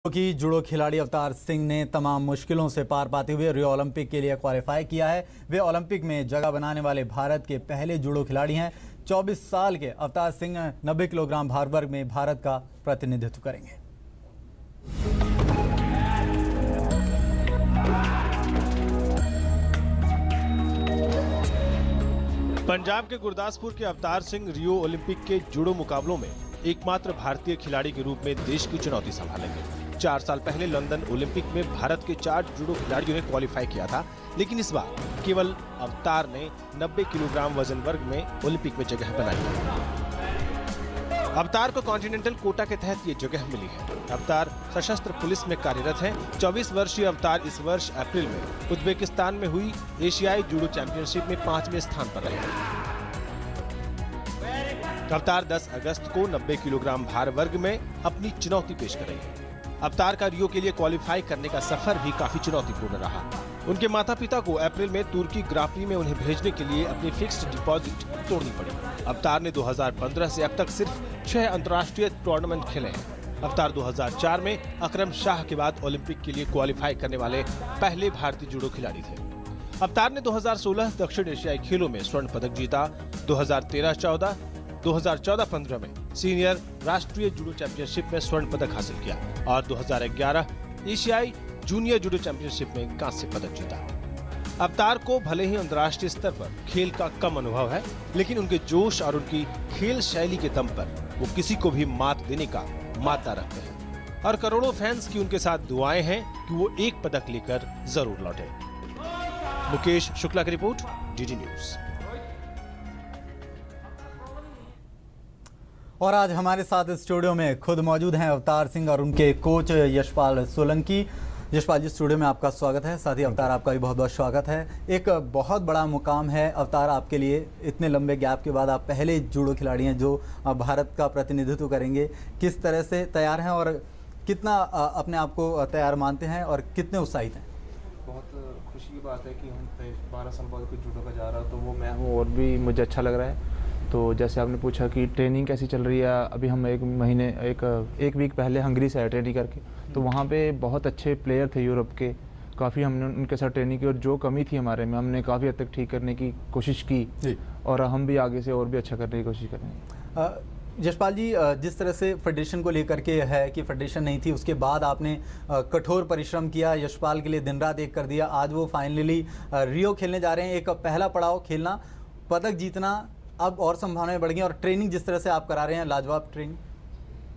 की जुड़ो खिलाड़ी अवतार सिंह ने तमाम मुश्किलों से पार पाते हुए रियो ओलंपिक के लिए क्वालिफाई किया है। वे ओलंपिक में जगह बनाने वाले भारत के पहले जुड़ो खिलाड़ी हैं। 24 साल के अवतार सिंह 90 किलोग्राम भार वर्ग में भारत का प्रतिनिधित्व करेंगे। पंजाब के गुरदासपुर के अवतार सिंह रियो ओलंपिक के जूडो मुकाबलों में एकमात्र भारतीय खिलाड़ी के रूप में देश की चुनौती संभालेंगे। 4 साल पहले लंदन ओलंपिक में भारत के 4 जूडो खिलाड़ियों ने क्वालिफाई किया था, लेकिन इस बार केवल अवतार ने 90 किलोग्राम वजन वर्ग में ओलंपिक में जगह बनाई। अवतार को कॉन्टिनेंटल कोटा के तहत ये जगह मिली है। अवतार सशस्त्र पुलिस में कार्यरत हैं। 24 वर्षीय अवतार इस वर्ष अप्रैल में उज्बेकिस्तान में हुई एशियाई जूडो चैंपियनशिप में 5वें स्थान पर रहे। अवतार 10 अगस्त को 90 किलोग्राम भार वर्ग में अपनी चुनौती पेश करेंगे। अवतार का रियो के लिए क्वालिफाई करने का सफर भी काफी चुनौतीपूर्ण रहा। उनके माता पिता को अप्रैल में तुर्की ग्रां-प्री में उन्हें भेजने के लिए अपनी फिक्स्ड डिपॉजिट तोड़नी पड़ी। अवतार ने 2015 से अब तक सिर्फ 6 अंतर्राष्ट्रीय टूर्नामेंट खेले हैं। अवतार 2004 में अकरम शाह के बाद ओलंपिक के लिए क्वालिफाई करने वाले पहले भारतीय जूडो खिलाड़ी थे। अवतार ने 2016 दक्षिण एशियाई खेलों में स्वर्ण पदक जीता। 2013-14, 2014-15 में सीनियर राष्ट्रीय जूडो चैंपियनशिप में स्वर्ण पदक हासिल किया और 2011 एशियाई जूनियर जूडो चैंपियनशिप में कांस्य पदक जीता। अवतार को भले ही अंतर्राष्ट्रीय स्तर पर खेल का कम अनुभव है, लेकिन उनके जोश और उनकी खेल शैली के दम पर वो किसी को भी मात देने का मादा रखते हैं और करोड़ों फैंस की उनके साथ दुआएं हैं कि वो एक पदक लेकर जरूर लौटे। मुकेश शुक्ला की रिपोर्ट, डीडी न्यूज। और आज हमारे साथ स्टूडियो में खुद मौजूद हैं अवतार सिंह और उनके कोच यशपाल सोलंकी। यशपाल जी, स्टूडियो में आपका स्वागत है। साथ ही अवतार, आपका भी बहुत बहुत स्वागत है। एक बहुत बड़ा मुकाम है अवतार आपके लिए। इतने लंबे गैप के बाद आप पहले जूडो खिलाड़ी हैं जो भारत का प्रतिनिधित्व करेंगे। किस तरह से तैयार हैं और कितना अपने आप को तैयार मानते हैं और कितने उत्साहित हैं? बहुत खुशी की बात है कि हम 12 साल बाद कुछ जूडो का जा रहा, तो वो मैं हूँ और भी मुझे अच्छा लग रहा है। तो जैसे आपने पूछा कि ट्रेनिंग कैसी चल रही है, अभी हम एक वीक पहले हंगरी से आए ट्रेनिंग करके। तो वहाँ पे बहुत अच्छे प्लेयर थे यूरोप के, काफ़ी हमने उनके साथ ट्रेनिंग की और जो कमी थी हमारे में हमने काफ़ी हद तक ठीक करने की कोशिश की और हम भी आगे से और भी अच्छा करने की कोशिश करेंगे। यशपाल जी, जिस तरह से फेडरेशन को लेकर के है कि फेडरेशन नहीं थी, उसके बाद आपने कठोर परिश्रम किया, यशपाल के लिए दिन रात एक कर दिया। आज वो फाइनली रियो खेलने जा रहे हैं। एक पहला पड़ाव खेलना, पदक जीतना, अब और संभावनाएं बढ़ गई और ट्रेनिंग जिस तरह से आप करा रहे हैं, लाजवाब ट्रेनिंग।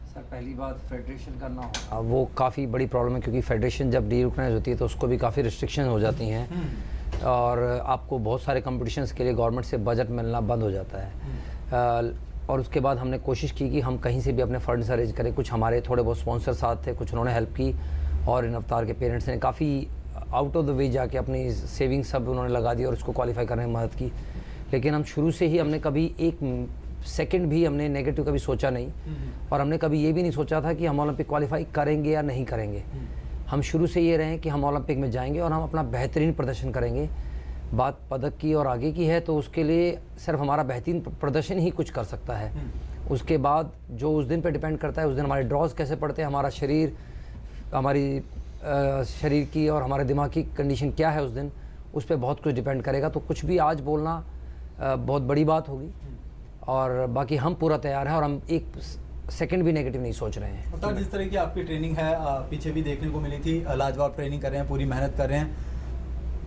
सर, पहली बात फेडरेशन का ना हो वो काफ़ी बड़ी प्रॉब्लम है, क्योंकि फेडरेशन जब रीऑर्गेनाइज होती है तो उसको भी काफ़ी रिस्ट्रिक्शन हो जाती हैं और आपको बहुत सारे कॉम्पिटिशन्स के लिए गवर्नमेंट से बजट मिलना बंद हो जाता है। और उसके बाद हमने कोशिश की कि हम कहीं से भी अपने फंड्स अरेंज करें। कुछ हमारे थोड़े बहुत स्पॉन्सर साथ थे, कुछ उन्होंने हेल्प की और इन अवतार के पेरेंट्स ने काफ़ी आउट ऑफ द वे जाके अपनी सेविंग्स सब उन्होंने लगा दी और उसको क्वालिफाई करने में मदद की। लेकिन हम शुरू से ही हमने कभी एक सेकंड भी हमने नेगेटिव कभी सोचा नहीं और हमने कभी ये भी नहीं सोचा था कि हम ओलंपिक क्वालिफाई करेंगे या नहीं करेंगे। हम शुरू से ये रहे कि हम ओलंपिक में जाएंगे और हम अपना बेहतरीन प्रदर्शन करेंगे। बात पदक की और आगे की है तो उसके लिए सिर्फ हमारा बेहतरीन प्रदर्शन ही कुछ कर सकता है। उसके बाद जो उस दिन पे डिपेंड करता है, उस दिन हमारे ड्रॉज कैसे पड़ते हैं, हमारा शरीर, हमारी शरीर की और हमारे दिमाग की कंडीशन क्या है उस दिन, उस पर बहुत कुछ डिपेंड करेगा। तो कुछ भी आज बोलना बहुत बड़ी बात होगी और बाकी हम पूरा तैयार हैं और हम एक सेकंड भी नेगेटिव नहीं सोच रहे हैं। तो जिस तरह की आपकी ट्रेनिंग है, पीछे भी देखने को मिली थी, लाजवाब ट्रेनिंग कर रहे हैं, पूरी मेहनत कर रहे हैं।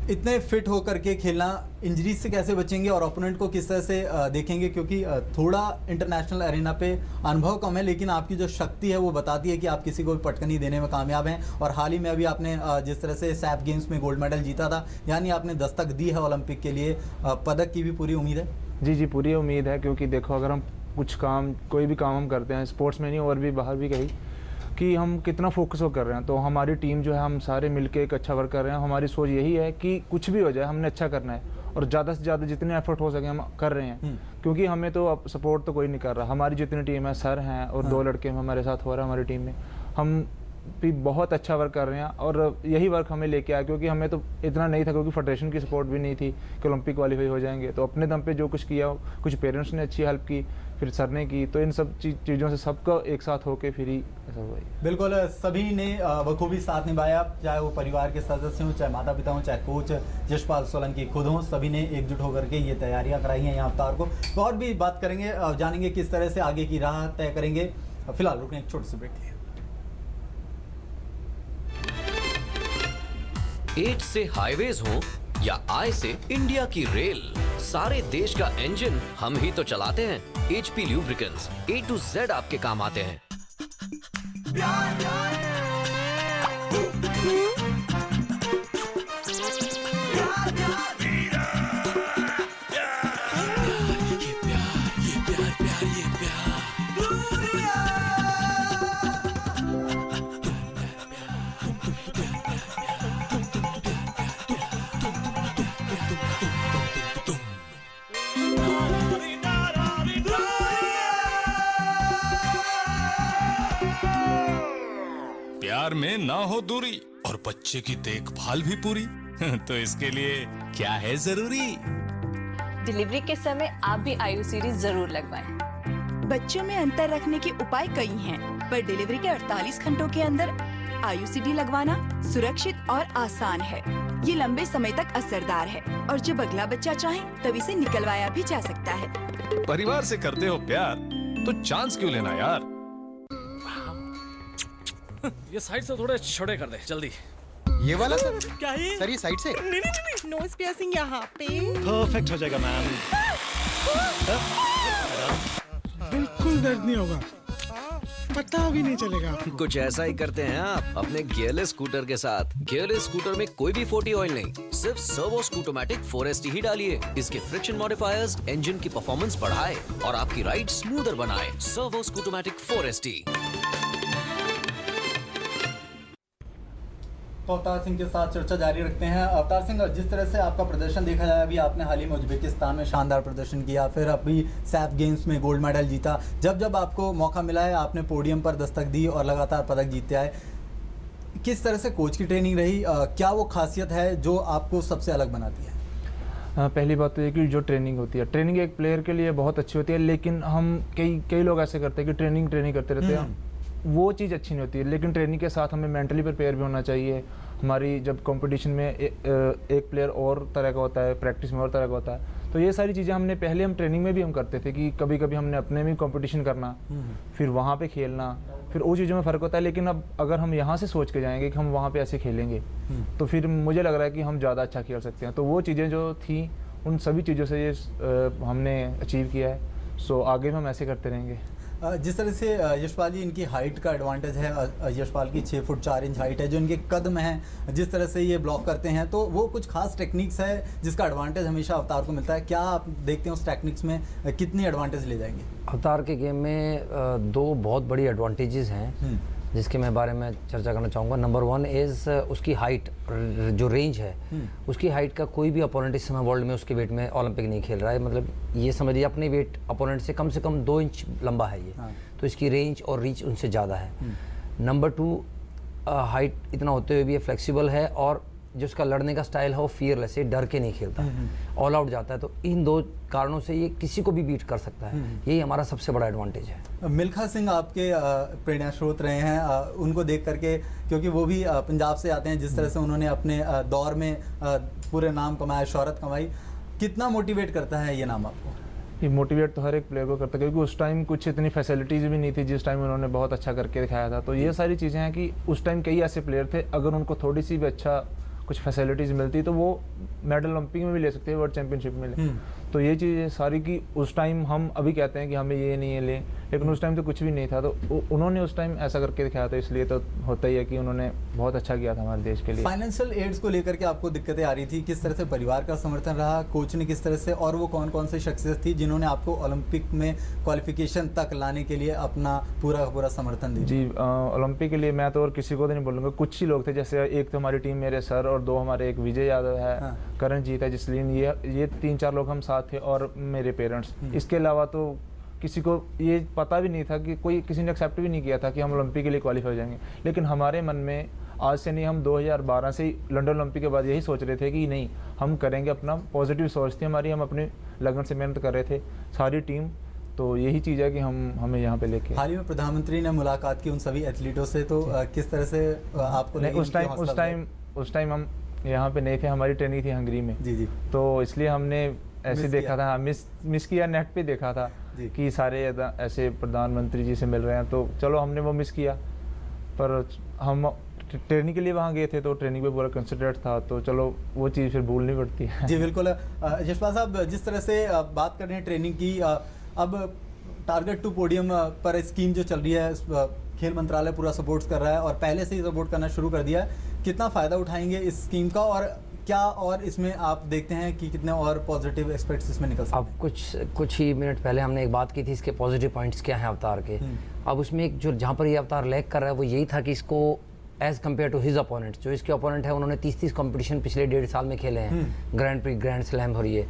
इतने फिट होकर के खेलना, इंजरी से कैसे बचेंगे और ओपोनेंट को किस तरह से देखेंगे? क्योंकि थोड़ा इंटरनेशनल एरिना पे अनुभव कम है, लेकिन आपकी जो शक्ति है वो बताती है कि आप किसी को भी पटकनी देने में कामयाब हैं। और हाल ही में अभी आपने जिस तरह से सैफ गेम्स में गोल्ड मेडल जीता था, यानी आपने दस्तक दी है ओलंपिक के लिए। पदक की भी पूरी उम्मीद है? जी, पूरी उम्मीद है, क्योंकि देखो अगर हम कुछ काम, कोई भी काम हम करते हैं स्पोर्ट्स में नहीं और भी बाहर भी कहीं, कि हम कितना फोकस हो कर रहे हैं। तो हमारी टीम जो है, हम सारे मिलके एक अच्छा वर्क कर रहे हैं। हमारी सोच यही है कि कुछ भी हो जाए हमने अच्छा करना है और ज़्यादा से ज़्यादा जितने एफर्ट हो सके हम कर रहे हैं। क्योंकि हमें तो अब सपोर्ट तो कोई नहीं कर रहा। हमारी जितनी टीम है, सर हैं और 2 लड़के हमारे साथ हो रहे हैं हमारी टीम में, हम भी बहुत अच्छा वर्क कर रहे हैं और यही वर्क हमें लेके आया, क्योंकि हमें तो इतना नहीं था, क्योंकि फेडरेशन की सपोर्ट भी नहीं थी कि ओलंपिक क्वालिफाई हो जाएंगे। तो अपने दम पे जो कुछ किया, कुछ पेरेंट्स ने अच्छी हेल्प की, फिर सर ने की, तो इन सब चीज़ों से सबका एक साथ होके फिर ही ऐसा हुआ। बिल्कुल, सभी ने बखूबी साथ निभाया, चाहे वो परिवार के सदस्य हों, चाहे माता पिता हों, चाहे कोच यशपाल सोलंकी खुद हों, सभी ने एकजुट होकर के ये तैयारियां कराई हैं यहाँ अवतार को। तो और भी बात करेंगे, जानेंगे किस तरह से आगे की राह तय करेंगे। फिलहाल रुकने एक छोटे से ब्रेक लिए। 8 से हाईवेज हो या I से इंडिया की रेल, सारे देश का इंजन हम ही तो चलाते हैं। HP lubricants A to Z आपके काम आते हैं। प्यार में ना हो दूरी और बच्चे की देखभाल भी पूरी तो इसके लिए क्या है जरूरी? डिलीवरी के समय आप भी आयु सीरीज जरूर लगवाएं। बच्चों में अंतर रखने के उपाय कई हैं, पर डिलीवरी के 48 घंटों के अंदर आयुसीडी लगवाना सुरक्षित और आसान है। ये लंबे समय तक असरदार है और जब अगला बच्चा चाहे तब इसे निकलवाया भी जा सकता है। परिवार से करते हो प्यार तो चांस क्यों लेना यार? ये साइड से थोड़े छोटे कर दे जल्दी। ये वाला सर? क्या है सर, ये साइड से? नहीं, नोज पियर्सिंग यहाँ पे। परफेक्ट हो जाएगा मैम। बिल्कुल दर्द नहीं होगा, पता भी नहीं चलेगा आपको। कुछ ऐसा ही करते हैं आप अपने गियरलेस स्कूटर के साथ। गियरलेस स्कूटर में कोई भी 40 ऑयल नहीं, सिर्फ सर्वो स्कूटोमैटिक 4ST ही डालिए। इसके फ्रिक्शन मॉडिफायर्स इंजन की परफॉर्मेंस बढ़ाए और आपकी राइड स्मूदर बनाए। Servo scootomatic 4ST। तो अवतार सिंह के साथ चर्चा जारी रखते हैं। अवतार सिंह, जिस तरह से आपका प्रदर्शन देखा जाए, अभी आपने हाल ही में उज्बेकिस्तान में शानदार प्रदर्शन किया, फिर अभी सैफ गेम्स में गोल्ड मेडल जीता। जब जब आपको मौका मिला है आपने पोडियम पर दस्तक दी और लगातार पदक जीते आए। किस तरह से कोच की ट्रेनिंग रही, क्या वो खासियत है जो आपको सबसे अलग बनाती है? पहली बात तो ये कि जो ट्रेनिंग होती है, ट्रेनिंग एक प्लेयर के लिए बहुत अच्छी होती है, लेकिन हम कई लोग ऐसे करते हैं कि ट्रेनिंग करते रहते हैं, वो चीज़ अच्छी नहीं होती है। लेकिन ट्रेनिंग के साथ हमें मेंटली प्रिपेयर भी होना चाहिए। हमारी जब कंपटीशन में एक प्लेयर और तरह का होता है, प्रैक्टिस में और तरह का होता है, तो ये सारी चीज़ें हम ट्रेनिंग में भी हम करते थे कि कभी कभी हमने अपने में कंपटीशन करना, फिर वहाँ पे खेलना, फिर वो चीज़ों में फ़र्क होता है। लेकिन अब अगर हम यहाँ से सोच के जाएंगे कि हम वहाँ पे ऐसे खेलेंगे, तो फिर मुझे लग रहा है कि हम ज़्यादा अच्छा खेल सकते हैं। तो वो चीज़ें जो थी, उन सभी चीज़ों से ये हमने अचीव किया है। सो आगे भी हम ऐसे करते रहेंगे। जिस तरह से यशपाल जी, इनकी हाइट का एडवांटेज है, यशपाल की 6 फुट 4 इंच हाइट है, जो इनके कदम हैं, जिस तरह से ये ब्लॉक करते हैं, तो वो कुछ खास टेक्निक्स है जिसका एडवांटेज हमेशा अवतार को मिलता है। क्या आप देखते हैं उस टेक्निक्स में कितनी एडवांटेज ले जाएंगे? अवतार के गेम में दो बहुत बड़ी एडवांटेजेस हैं जिसके मैं बारे में चर्चा करना चाहूँगा। नंबर 1 इज़ उसकी हाइट, जो रेंज है, उसकी हाइट का कोई भी अपोनेंट इस समय वर्ल्ड में उसके वेट में ओलंपिक नहीं खेल रहा है। मतलब ये समझिए अपने वेट अपोनेंट से कम 2 इंच लंबा है ये। तो इसकी रेंज और रीच उनसे ज़्यादा है। नंबर 2, हाइट इतना होते हुए भी ये फ्लेक्सिबल है और जो उसका लड़ने का स्टाइल है वो फियरलेस है, डर के नहीं खेलता, ऑल आउट जाता है। तो इन 2 कारणों से ये किसी को भी बीट कर सकता है। यही हमारा सबसे बड़ा एडवांटेज है। मिल्खा सिंह आपके प्रेरणा स्रोत रहे हैं, उनको देख करके, क्योंकि वो भी पंजाब से आते हैं, जिस तरह से उन्होंने अपने दौर में पूरे नाम कमाया, शोहरत कमाई, कितना मोटिवेट करता है ये नाम आपको? ये मोटिवेट तो हर एक प्लेयर को करता है, क्योंकि उस टाइम कुछ इतनी फैसिलिटीज़ भी नहीं थी जिस टाइम उन्होंने बहुत अच्छा करके दिखाया था। तो ये सारी चीज़ें हैं कि उस टाइम कई ऐसे प्लेयर थे, अगर उनको थोड़ी सी भी अच्छा कुछ फैसिलिटीज़ मिलती तो वो मेडल ओलंपिक में भी ले सकते हैं, वर्ल्ड चैंपियनशिप में ले। तो ये चीज़ें सारी की उस टाइम, हम अभी कहते हैं कि हमें ये नहीं है ले, लेकिन उस टाइम तो कुछ भी नहीं था। तो उन्होंने उस टाइम ऐसा करके दिखाया था, इसलिए तो होता ही है कि उन्होंने बहुत अच्छा किया था हमारे देश के लिए। फाइनेंशियल एड्स को लेकर के आपको दिक्कतें आ रही थी, किस तरह से परिवार का समर्थन रहा, कोच ने किस तरह से, और वो कौन कौन सी शख्सियत थी जिन्होंने आपको ओलंपिक में क्वालिफिकेशन तक लाने के लिए अपना पूरा समर्थन दिया? जी, ओलंपिक के लिए मैं तो और किसी को तो नहीं बोलूँगा, कुछ ही लोग थे। जैसे एक तो हमारी टीम मेरे सर और 2 हमारे, एक विजय यादव है, करणजीत है, जिसलिन, ये 3-4 लोग हम साथ थे, और मेरे पेरेंट्स। इसके अलावा तो किसी को ये पता भी नहीं था कि किसी ने एक्सेप्ट भी नहीं किया था कि हम ओलंपिक के लिए क्वालिफाई हो जाएंगे। लेकिन हमारे मन में आज से नहीं, हम 2012 से ही लंदन ओलंपिक के बाद यही सोच रहे थे कि नहीं हम करेंगे, अपना पॉजिटिव सोच थी हमारी, हम अपने लगन से मेहनत कर रहे थे सारी टीम। तो यही चीज़ है कि हमें यहाँ पे लेके। हाल ही में प्रधानमंत्री ने मुलाकात की उन सभी एथलीटों से, तो किस तरह से आपको नहीं, उस टाइम हम यहाँ पे नहीं थे, हमारी ट्रेनिंग थी हंगरी में। जी। तो इसलिए हमने ऐसे देखा था, मिस किया, नेट पे देखा था कि सारे ऐसे प्रधानमंत्री जी से मिल रहे हैं, तो चलो हमने वो मिस किया। पर हम ट्रेनिंग के लिए वहाँ गए थे तो ट्रेनिंग पे पूरा कंसिडर्ड था, तो चलो वो चीज़ फिर भूलनी पड़ती है। जी बिल्कुल। यशपाल साहब, जिस तरह से बात कर रहे हैं ट्रेनिंग की, अब टारगेट टू पोडियम पर स्कीम जो चल रही है, खेल मंत्रालय पूरा सपोर्ट कर रहा है और पहले से ही सपोर्ट करना शुरू कर दिया है। कितना फ़ायदा उठाएंगे इस स्कीम का, और क्या और इसमें आप देखते हैं कि कितने और पॉजिटिव एस्पेक्ट्स इसमें निकल सकते हैं? अब कुछ ही मिनट पहले हमने एक बात की थी, इसके पॉजिटिव पॉइंट्स क्या हैं अवतार के। अब उसमें एक जो जहाँ पर ये अवतार लैग कर रहा है वो यही था कि इसको as compare to his opponent, जो इसके अपोनेंट है उन्होंने 30 कंपटीशन पिछले 1.5 साल में खेले हैं, ग्रैंड प्री, ग्रैंड स्लैम और ये,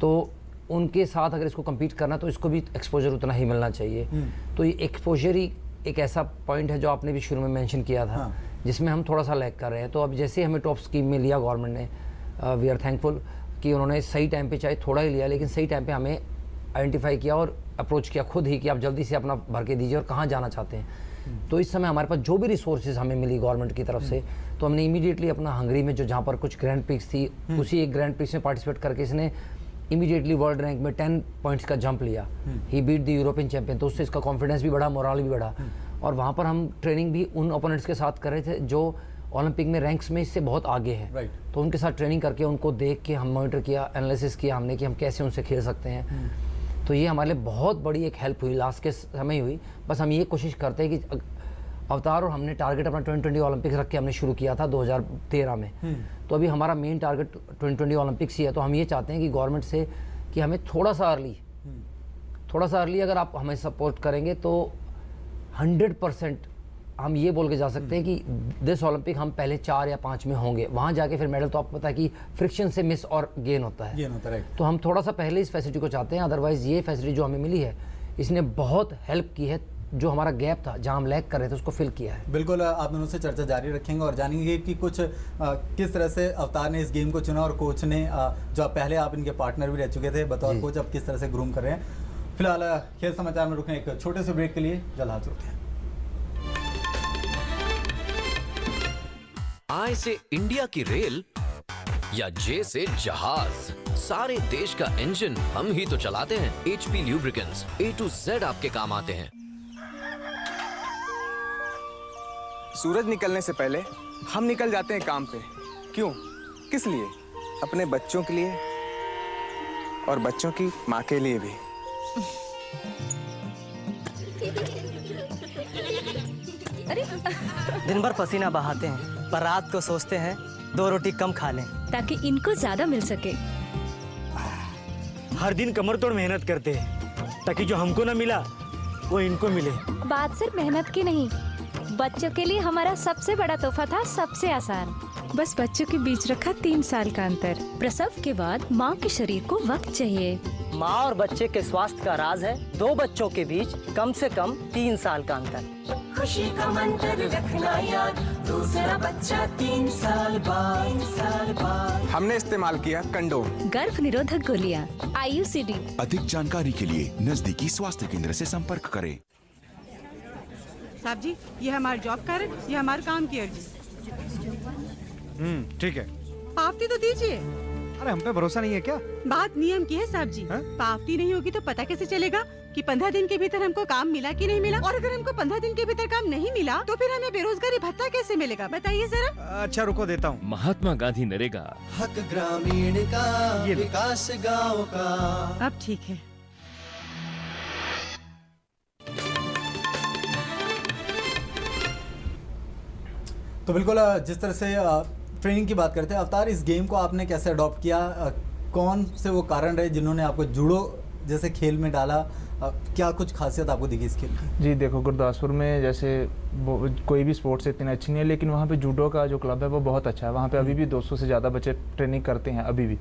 तो उनके साथ अगर इसको कम्पीट करना तो इसको भी एक्सपोजर उतना ही मिलना चाहिए। तो ये एक्सपोजर ही एक ऐसा पॉइंट है जो आपने भी शुरू में मेंशन किया था, जिसमें हम थोड़ा सा लैग कर रहे हैं। तो अब जैसे हमें टॉप स्कीम में लिया गवर्नमेंट ने, वी आर थैंकफुल कि उन्होंने सही टाइम पे, चाहे थोड़ा ही लिया लेकिन सही टाइम पे हमें आइडेंटिफाई किया और अप्रोच किया खुद ही कि आप जल्दी से अपना भर के दीजिए और कहाँ जाना चाहते हैं। तो इस समय हमारे पास जो भी रिसोर्सेज हमें मिली गवर्नमेंट की तरफ से, तो हमने इमीडिएटली अपना हंगरी में जो जहाँ पर कुछ ग्रैंड प्रिक्स थी, उसी एक ग्रैंड प्रिक्स में पार्टिसिपेट करके इसने इमीडिएटली वर्ल्ड रैंक में 10 पॉइंट्स का जंप लिया। ही बीट द यूरोपियन चैंपियन, तो उससे इसका कॉन्फिडेंस भी बढ़ा, मोरल भी बढ़ा। और वहाँ पर हम ट्रेनिंग भी उन ओपोनेंट्स के साथ कर रहे थे जो ओलंपिक में रैंक्स में इससे बहुत आगे हैं। तो उनके साथ ट्रेनिंग करके उनको देख के हम मॉनिटर किया, एनालिसिस किया हमने कि हम कैसे उनसे खेल सकते हैं। तो ये हमारे लिए बहुत बड़ी एक हेल्प हुई, लास्ट के समय हुई। बस हम ये कोशिश करते हैं कि अवतार और हमने टारगेट अपना 2020 ओलंपिक रख के हमने शुरू किया था 2013 में। तो अभी हमारा मेन टारगेट 2020 ओलंपिक्स ही है। तो हम ये चाहते हैं कि गवर्नमेंट से कि हमें थोड़ा सा अर्ली अगर आप हमें सपोर्ट करेंगे तो 100% हम ये बोल के जा सकते हैं कि दिस ओलंपिक हम पहले 4 या 5 में होंगे। वहाँ जाके फिर मेडल तो आपको पता है कि फ्रिक्शन से मिस और गेन होता है। तो हम थोड़ा सा पहले इस फैसिलिटी को चाहते हैं। अदरवाइज़ ये फैसिलिटी जो हमें मिली है इसने बहुत हेल्प की है, जो हमारा गैप था जहां हम लैग कर रहे थे उसको फिल किया है। बिल्कुल, आप दोनों से चर्चा जारी रखेंगे और जानेंगे कि कुछ किस तरह से अवतार ने इस गेम को चुना और कोच ने, जो पहले आप इनके पार्टनर भी रह चुके थे बतौर कोच, अब किस तरह से ग्रूम कर रहे हैं। फिलहाल खेल समाचार में रुकें एक छोटे से ब्रेक के लिए, जल्द हाजिर होते हैं। आई से इंडिया की रेल या जे से जहाज, सारे देश का इंजन हम ही तो चलाते हैं। HP Lubricants, A to Z आपके काम आते हैं। सूरज निकलने से पहले हम निकल जाते हैं काम पे। क्यों? किस लिए? अपने बच्चों के लिए और बच्चों की माँ के लिए भी। अरे दिन भर पसीना बहाते हैं पर रात को सोचते हैं 2 रोटी कम खा लें ताकि इनको ज्यादा मिल सके। हर दिन कमर तोड़ मेहनत करते हैं ताकि जो हमको ना मिला वो इनको मिले। बात सिर्फ मेहनत की नहीं, बच्चों के लिए हमारा सबसे बड़ा तोहफा था सबसे आसान। बस बच्चों के बीच रखा 3 साल का अंतर। प्रसव के बाद माँ के शरीर को वक्त चाहिए। माँ और बच्चे के स्वास्थ्य का राज है 2 बच्चों के बीच कम से कम 3 साल का अंतर। खुशी का मंत्र रखना याद, दूसरा बच्चा 3 साल बाद। हमने इस्तेमाल किया कंडोम। गर्भ निरोधक गोलियां IUCD। अधिक जानकारी के लिए नजदीकी स्वास्थ्य केंद्र से संपर्क करें। साहब जी, ये हमारा जॉब कार्ड, ये हमारे काम की अर्जी। ठीक है। पावती तो दीजिए। अरे हम पे भरोसा नहीं है क्या? बात नियम की है साहब जी। पावती नहीं होगी तो पता कैसे चलेगा कि 15 दिन के भीतर हमको काम मिला कि नहीं मिला? और अगर हमको 15 दिन के भीतर काम नहीं मिला तो फिर हमें बेरोजगारी भत्ता कैसे मिलेगा, बताइए जरा। अच्छा रुको, देता हूँ। महात्मा गांधी नरेगा, हक ग्रामीण का, विकास गाँव का। अब ठीक है। तो बिल्कुल, जिस तरह से ट्रेनिंग की बात करते हैं अवतार, इस गेम को आपने कैसे अडॉप्ट किया? कौन से वो कारण रहे जिन्होंने आपको जूडो जैसे खेल में डाला? क्या कुछ खासियत आपको दिखी इस खेल की? जी देखो, गुरदासपुर में जैसे कोई भी स्पोर्ट्स इतनी अच्छी नहीं है, लेकिन वहाँ पे जूडो का जो क्लब है वो बहुत अच्छा है। वहाँ पे अभी भी 200 से ज़्यादा बच्चे ट्रेनिंग करते हैं अभी भी।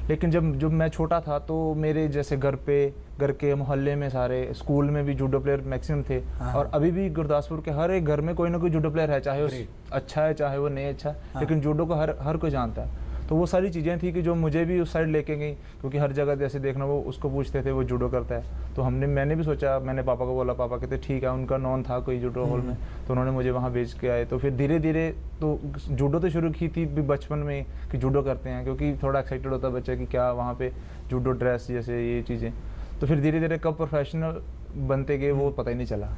लेकिन जब मैं छोटा था तो मेरे जैसे घर के मोहल्ले में सारे स्कूल में भी जूडो प्लेयर मैक्सिमम थे। और अभी भी गुरदासपुर के हर एक घर में कोई ना कोई जूडो प्लेयर है, चाहे वो अच्छा है चाहे वो नहीं अच्छा, लेकिन जूडो को हर कोई जानता है। तो वो सारी चीज़ें थी कि जो मुझे भी उस साइड लेके गई, क्योंकि हर जगह जैसे देखना वो उसको पूछते थे वो जूडो करता है। तो मैंने भी सोचा, मैंने पापा को बोला, पापा कहते ठीक है, उनका नॉन था कोई जूडो हॉल में, तो उन्होंने मुझे वहाँ भेज के आए। तो फिर धीरे धीरे तो जूडो तो शुरू की थी भी बचपन में कि जूडो करते हैं, क्योंकि थोड़ा एक्साइटेड होता बच्चा कि क्या वहाँ पे जूडो ड्रेस जैसे ये चीज़ें। तो फिर धीरे धीरे कब प्रोफेशनल बनते गए वो पता ही नहीं चला।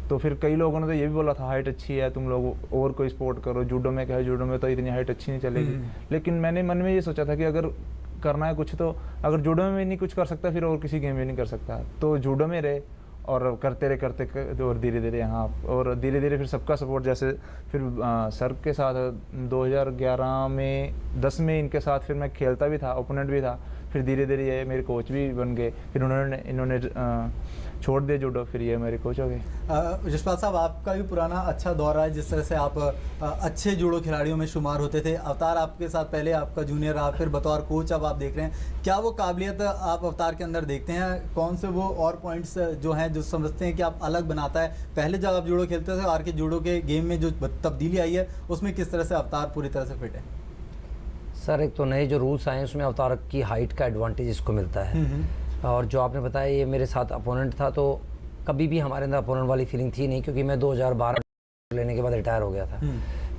तो फिर कई लोगों ने तो ये भी बोला था हाइट अच्छी है, तुम लोग और कोई स्पोर्ट करो, जूडो में क्या है, जूडो में तो इतनी हाइट अच्छी नहीं चलेगी। लेकिन मैंने मन में ये सोचा था कि अगर करना है कुछ, तो अगर जूडो में नहीं कुछ कर सकता फिर और किसी गेम में नहीं कर सकता। तो जूडो में रहे और करते और धीरे धीरे यहाँ, और धीरे धीरे फिर सबका सपोर्ट, जैसे फिर सर के साथ 2011 में 10 में इनके साथ फिर मैं खेलता भी था, ओपोनेंट भी था। फिर धीरे धीरे ये मेरे कोच भी बन गए, फिर इन्होंने छोड़ दिया जूडो, फिर ये मेरे कोच हो गए। जसपाल साहब, आपका भी पुराना अच्छा दौर रहा है, जिस तरह से आप अच्छे जूडो खिलाड़ियों में शुमार होते थे। अवतार आपके साथ पहले आपका जूनियर रहा, फिर बतौर कोच अब आप देख रहे हैं। क्या वो काबिलियत आप अवतार के अंदर देखते हैं? कौन से वो और पॉइंट्स जो हैं जो समझते हैं कि आप अलग बनाता है? पहले जब आप जूडो खेलते थे और के जूडो के गेम में जो तब्दीली आई है, उसमें किस तरह से अवतार पूरी तरह से फिट है? सर, एक तो नए जो रूल्स आए हैं उसमें अवतार की हाइट का एडवांटेज इसको मिलता है। और जो आपने बताया ये मेरे साथ अपोनेंट था, तो कभी भी हमारे अंदर अपोनेंट वाली फीलिंग थी नहीं, क्योंकि मैं 2012 लेने के बाद रिटायर हो गया था।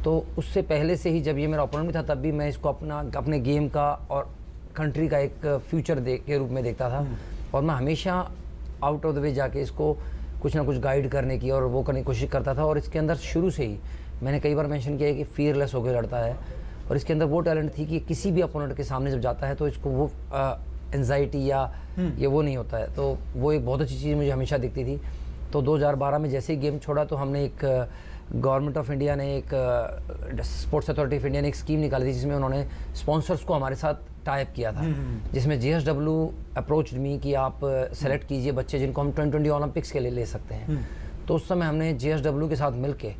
तो उससे पहले से ही जब ये मेरा अपोनेंट भी था, तब भी मैं इसको अपने गेम का और कंट्री का एक फ्यूचर के रूप में देखता था। और मैं हमेशा आउट ऑफ द वे जाके इसको कुछ ना कुछ गाइड करने की और वो करने की कोशिश करता था। और इसके अंदर शुरू से ही मैंने कई बार मेंशन किया है कि फियरलेस होकर लड़ता है, और इसके अंदर वो टैलेंट थी कि किसी भी अपोनेंट के सामने जब जाता है तो इसको वो एंजाइटी या ये वो नहीं होता है। तो वो एक बहुत अच्छी चीज़ मुझे हमेशा दिखती थी। तो 2012 में जैसे ही गेम छोड़ा तो हमने एक गवर्नमेंट ऑफ इंडिया ने, एक स्पोर्ट्स अथॉरिटी ऑफ इंडिया ने एक स्कीम निकाली थी, जिसमें उन्होंने स्पॉन्सर्स को हमारे साथ टाइप किया था, जिसमें JSW अप्रोच मी कि आप सेलेक्ट कीजिए बच्चे जिनको हम 2020 ओलंपिक्स के लिए ले सकते हैं। तो उस समय हमने JSW के साथ मिल के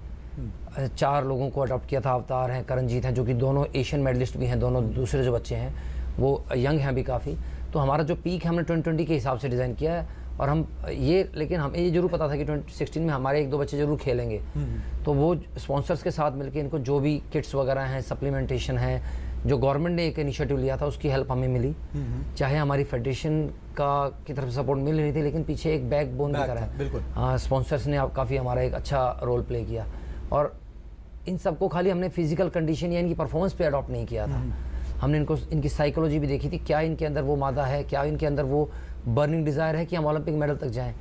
4 लोगों को अडॉप्ट किया था। अवतार हैं, करणजीत हैं, जो कि दोनों एशियन मेडलिस्ट भी हैं, दोनों दूसरे जो बच्चे हैं वो यंग हैं भी काफ़ी। तो हमारा जो पीक है हमने 2020 के हिसाब से डिज़ाइन किया है। और लेकिन हमें ये जरूर पता था कि 2016 में हमारे 1-2 बच्चे जरूर खेलेंगे। तो वो स्पॉन्सर्स के साथ मिलके इनको जो भी किट्स वगैरह हैं, सप्लीमेंटेशन है, जो गवर्नमेंट ने एक इनिशिएटिव लिया था उसकी हेल्प हमें मिली। चाहे हमारी फेडरेशन की तरफ से सपोर्ट मिल रही थी, लेकिन पीछे एक बैक बोन की तरह है। हाँ, स्पॉन्सर्स ने काफ़ी हमारा एक अच्छा रोल प्ले किया। और इन सबको खाली हमने फिजिकल कंडीशन या इनकी परफॉर्मेंस पे अडॉप्ट नहीं किया था, हमने इनकी साइकोलॉजी भी देखी थी। क्या इनके अंदर वो मादा है, क्या इनके अंदर वो बर्निंग डिज़ायर है कि हम ओलंपिक मेडल तक जाएं।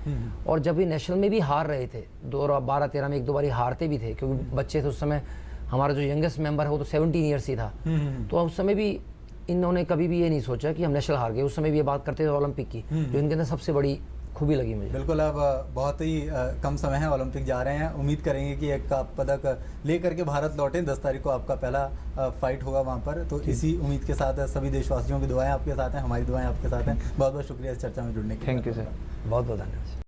और जब ये नेशनल में भी हार रहे थे, 2012-13 में 1-2 बारी हारते भी थे, क्योंकि बच्चे थे उस समय। हमारा जो यंगेस्ट मेंबर है वो तो 17 ईयर्स ही था। तो उस समय भी इन्होंने कभी भी ये नहीं सोचा कि हम नेशनल हार गए। उस समय भी ये बात करते थे ओलंपिक की, जो इनके अंदर सबसे बड़ी खूबी लगी मुझे। बिल्कुल, अब बहुत ही कम समय है, ओलंपिक जा रहे हैं। उम्मीद करेंगे कि एक पदक लेकर के भारत लौटें। 10 तारीख को आपका पहला फाइट होगा वहाँ पर। तो इसी उम्मीद के साथ सभी देशवासियों की दुआएं आपके साथ हैं, हमारी दुआएं आपके साथ हैं। बहुत बहुत शुक्रिया इस चर्चा में जुड़ने के लिए। थैंक यू सर, बहुत बहुत धन्यवाद।